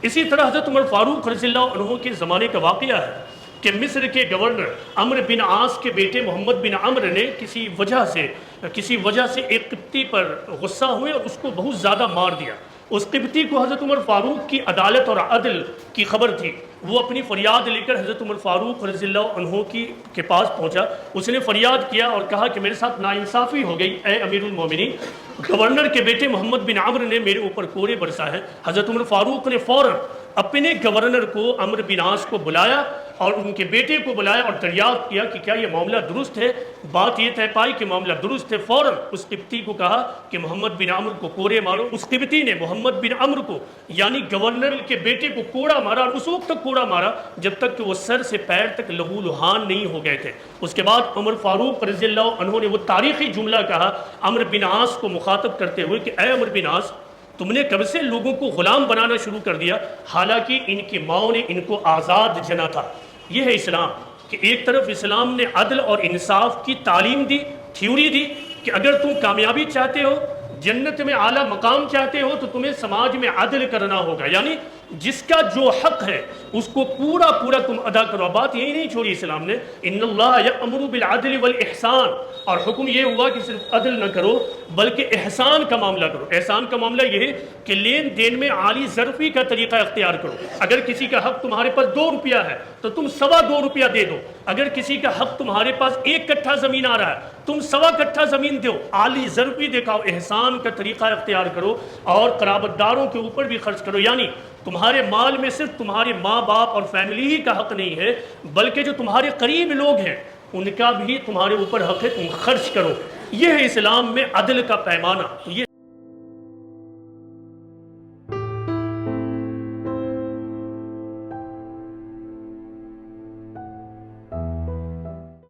اسی طرح حضرت عمر فاروق رضی اللہ عنہ کے زمانے کا واقعہ ہے کہ مصر کے گورنر عمرو بن عاص کے بیٹے محمد بن عمرو نے کسی وجہ سے ایک قبطی پر غصہ ہوئے اور اس کو بہت زیادہ مار دیا۔ اس قبطی کو حضرت عمر فاروق کی عدالت اور عدل کی خبر تھی۔ وہ اپنی فریاد لے کر حضرت عمر فاروق رضی اللہ عنہ کے پاس پہنچا۔ اس نے فریاد کیا اور کہا کہ میرے ساتھ ناانصافی ہو گئی، اے امیر المومنین، گورنر کے بیٹے محمد بن عمرو نے میرے اوپر کوڑے برسا ہے۔ حضرت عمر فاروق نے فوراً اپنے گورنر کو عمرو بن عاص کو بلایا اور ان کے بیٹے کو بلایا اور دریافت کیا کہ کیا یہ معاملہ درست ہے۔ بات یہ طے پائی کہ معاملہ درست ہے۔ فوراً اس قبطی کو کہا کہ محمد بن عمرو کو کوڑے مارو۔ اس قبطی نے محمد بن عمرو کو یعنی گورنر کے بیٹے کو کوڑا مارا، اور اس وقت تک کوڑا مارا جب تک کہ وہ سر سے پیر تک لہو لہان نہیں ہو گئے تھے۔ اس کے بعد عمر فاروق رضی اللہ عنہ نے وہ تاریخی جملہ کہا عمرو بن عاص کو مخاطب کرتے ہوئے کہ اے عمرو بن عاص، تم نے کب سے لوگوں کو غلام بنانا شروع کر دیا، حالانکہ ان کی ماں نے ان کو آزاد جنا تھا۔ یہ ہے اسلام، کہ ایک طرف اسلام نے عدل اور انصاف کی تعلیم دی، تھیوری دی کہ اگر تم کامیابی چاہتے ہو، جنت میں اعلیٰ مقام چاہتے ہو، تو تمہیں سماج میں عدل کرنا ہوگا، یعنی جس کا جو حق ہے اس کو پورا تم ادا کرو۔ بات یہی نہیں چھوڑی اسلام نے، ان اللہ یأمر بالعدل والاحسان، اور حکم یہ ہوا کہ صرف عدل نہ کرو بلکہ احسان کا معاملہ کرو۔ احسان کا معاملہ یہ ہے کہ لین دین میں عالی ظرفی کا طریقہ اختیار کرو۔ اگر کسی کا حق تمہارے پاس 2 روپیہ ہے تو تم 2.25 روپیہ دے دو۔ اگر کسی کا حق تمہارے پاس 1 کٹھا زمین آ رہا ہے، تم 1.25 کٹھا زمین دو۔ عالی ظرفی دکھاؤ، احسان کا طریقہ اختیار کرو، اور قرابت داروں کے اوپر بھی خرچ کرو۔ یعنی تمہارے مال میں صرف تمہارے ماں باپ اور فیملی ہی کا حق نہیں ہے، بلکہ جو تمہارے قریب لوگ ہیں ان کا بھی تمہارے اوپر حق ہے، تم خرچ کرو۔ یہ ہے اسلام میں عدل کا پیمانہ۔ تو یہ